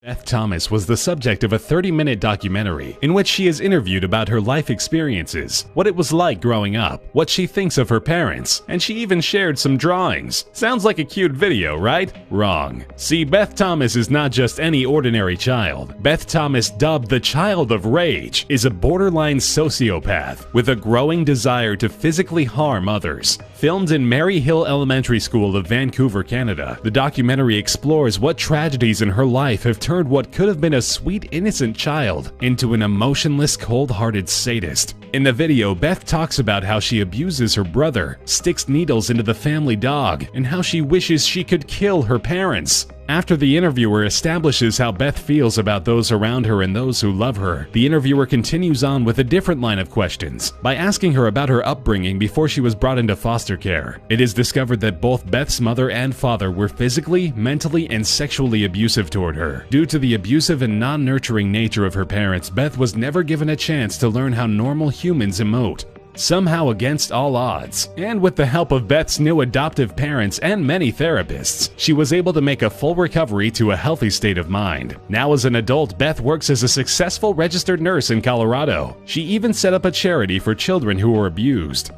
Beth Thomas was the subject of a 30-minute documentary in which she is interviewed about her life experiences, what it was like growing up, what she thinks of her parents, and she even shared some drawings. Sounds like a cute video, right? Wrong. See, Beth Thomas is not just any ordinary child. Beth Thomas, dubbed the Child of Rage, is a borderline sociopath with a growing desire to physically harm others. Filmed in Mary Hill Elementary School of Vancouver, Canada, the documentary explores what tragedies in her life have turned what could have been a sweet, innocent child into an emotionless, cold-hearted sadist. In the video, Beth talks about how she abuses her brother, sticks needles into the family dog, and how she wishes she could kill her parents. After the interviewer establishes how Beth feels about those around her and those who love her, the interviewer continues on with a different line of questions by asking her about her upbringing before she was brought into foster care. It is discovered that both Beth's mother and father were physically, mentally, and sexually abusive toward her. Due to the abusive and non-nurturing nature of her parents, Beth was never given a chance to learn how normal humans emote. Somehow, against all odds, and with the help of Beth's new adoptive parents and many therapists, she was able to make a full recovery to a healthy state of mind. Now as an adult, Beth works as a successful registered nurse in Colorado. She even set up a charity for children who were abused.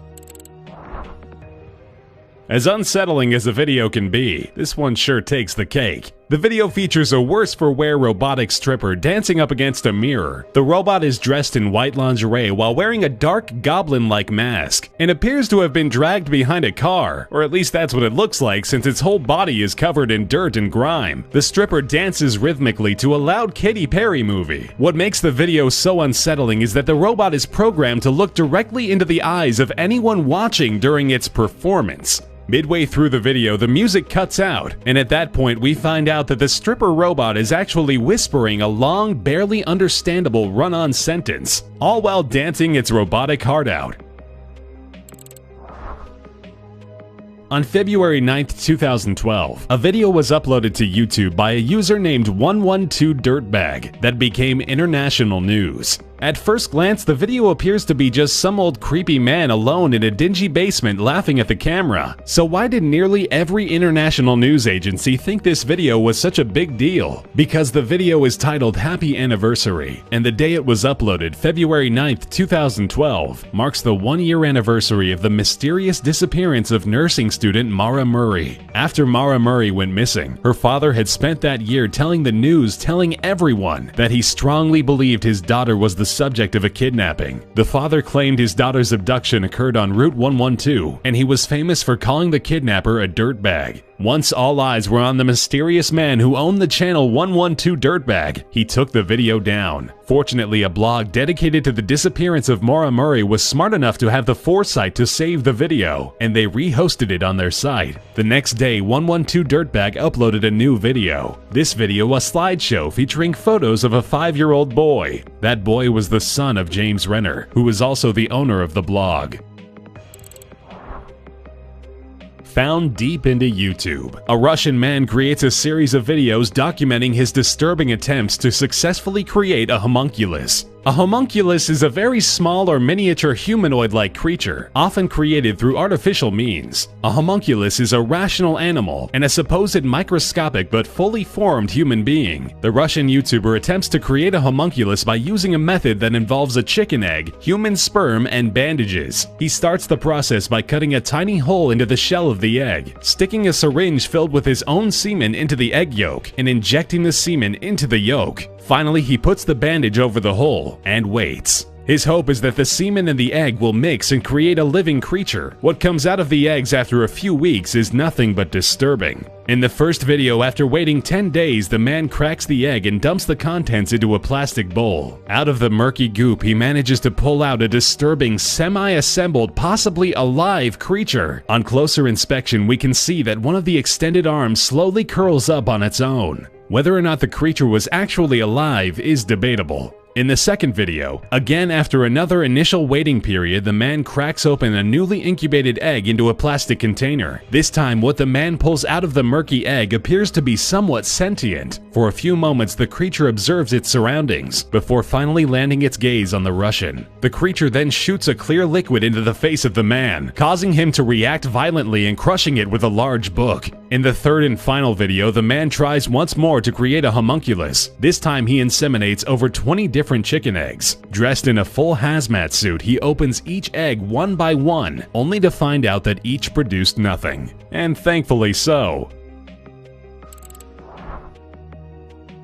As unsettling as a video can be, this one sure takes the cake. The video features a worse-for-wear robotic stripper dancing up against a mirror. The robot is dressed in white lingerie while wearing a dark goblin-like mask and appears to have been dragged behind a car, or at least that's what it looks like since its whole body is covered in dirt and grime. The stripper dances rhythmically to a loud Katy Perry movie. What makes the video so unsettling is that the robot is programmed to look directly into the eyes of anyone watching during its performance. Midway through the video, the music cuts out, and at that point we find out that the stripper robot is actually whispering a long, barely understandable run-on sentence, all while dancing its robotic heart out. On February 9, 2012, a video was uploaded to YouTube by a user named 112dirtbag that became international news. At first glance, the video appears to be just some old creepy man alone in a dingy basement laughing at the camera. So why did nearly every international news agency think this video was such a big deal? Because the video is titled Happy Anniversary, and the day it was uploaded, February 9, 2012, marks the one-year anniversary of the mysterious disappearance of nursing student Mara Murray. After Mara Murray went missing, her father had spent that year telling the news, telling everyone, that he strongly believed his daughter was the subject of a kidnapping. The father claimed his daughter's abduction occurred on Route 112, and he was famous for calling the kidnapper a dirtbag. Once all eyes were on the mysterious man who owned the channel 112dirtbag, he took the video down. Fortunately, a blog dedicated to the disappearance of Mara Murray was smart enough to have the foresight to save the video, and they rehosted it on their site. The next day, 112dirtbag uploaded a new video. This video, a slideshow featuring photos of a 5-year-old boy. That boy was the son of James Renner, who was also the owner of the blog. Found deep into YouTube, a Russian man creates a series of videos documenting his disturbing attempts to successfully create a homunculus. A homunculus is a very small or miniature humanoid-like creature, often created through artificial means. A homunculus is a rational animal and a supposed microscopic but fully formed human being. The Russian YouTuber attempts to create a homunculus by using a method that involves a chicken egg, human sperm, and bandages. He starts the process by cutting a tiny hole into the shell of the egg, sticking a syringe filled with his own semen into the egg yolk, and injecting the semen into the yolk. Finally, he puts the bandage over the hole and waits. His hope is that the semen and the egg will mix and create a living creature. What comes out of the eggs after a few weeks is nothing but disturbing. In the first video, after waiting 10 days, the man cracks the egg and dumps the contents into a plastic bowl. Out of the murky goop, he manages to pull out a disturbing, semi-assembled, possibly alive creature. On closer inspection, we can see that one of the extended arms slowly curls up on its own. Whether or not the creature was actually alive is debatable. In the second video, again after another initial waiting period, the man cracks open a newly incubated egg into a plastic container. This time, what the man pulls out of the murky egg appears to be somewhat sentient. For a few moments, the creature observes its surroundings, before finally landing its gaze on the Russian. The creature then shoots a clear liquid into the face of the man, causing him to react violently and crushing it with a large book. In the third and final video, the man tries once more to create a homunculus. This time he inseminates over 20 different chicken eggs. Dressed in a full hazmat suit, he opens each egg one by one, only to find out that each produced nothing. And thankfully so.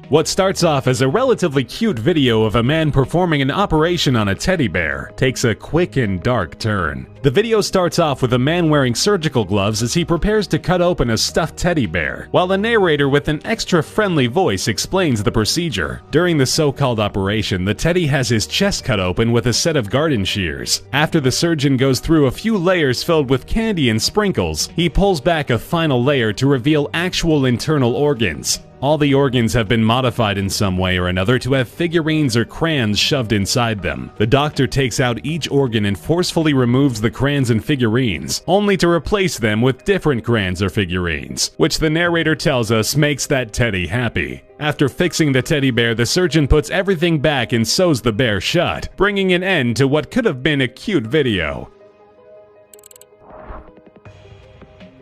What starts off as a relatively cute video of a man performing an operation on a teddy bear takes a quick and dark turn. The video starts off with a man wearing surgical gloves as he prepares to cut open a stuffed teddy bear, while the narrator with an extra friendly voice explains the procedure. During the so-called operation, the teddy has his chest cut open with a set of garden shears. After the surgeon goes through a few layers filled with candy and sprinkles, he pulls back a final layer to reveal actual internal organs. All the organs have been modified in some way or another to have figurines or crayons shoved inside them. The doctor takes out each organ and forcefully removes the crayons and figurines, only to replace them with different crayons or figurines, which the narrator tells us makes that teddy happy. After fixing the teddy bear, the surgeon puts everything back and sews the bear shut, bringing an end to what could have been a cute video.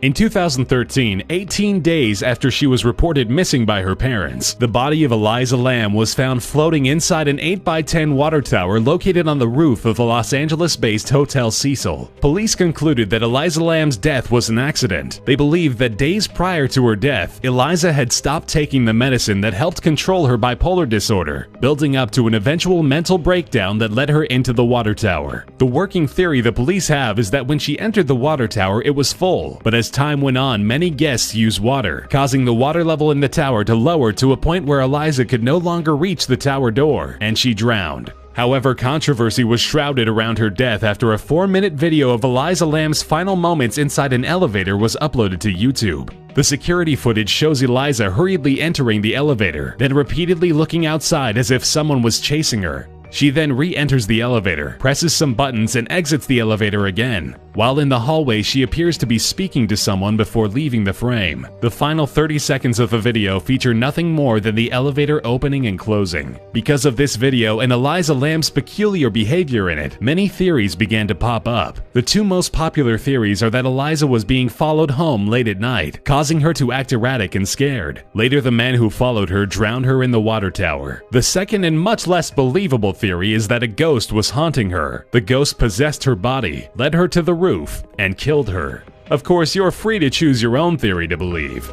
In 2013, 18 days after she was reported missing by her parents, the body of Eliza Lamb was found floating inside an 8x10 water tower located on the roof of the Los Angeles-based Hotel Cecil. Police concluded that Eliza Lamb's death was an accident. They believed that days prior to her death, Eliza had stopped taking the medicine that helped control her bipolar disorder, building up to an eventual mental breakdown that led her into the water tower. The working theory the police have is that when she entered the water tower, it was full, but as time went on, many guests used water, causing the water level in the tower to lower to a point where Eliza could no longer reach the tower door, and she drowned. However, controversy was shrouded around her death after a 4-minute video of Eliza Lamb's final moments inside an elevator was uploaded to YouTube. The security footage shows Eliza hurriedly entering the elevator, then repeatedly looking outside as if someone was chasing her. She then re-enters the elevator, presses some buttons, and exits the elevator again. While in the hallway, she appears to be speaking to someone before leaving the frame. The final 30 seconds of the video feature nothing more than the elevator opening and closing. Because of this video and Eliza Lamb's peculiar behavior in it, many theories began to pop up. The two most popular theories are that Eliza was being followed home late at night, causing her to act erratic and scared. Later, the man who followed her drowned her in the water tower. The second and much less believable theory is that a ghost was haunting her. The ghost possessed her body, led her to the roof, and killed her. Of course, you're free to choose your own theory to believe.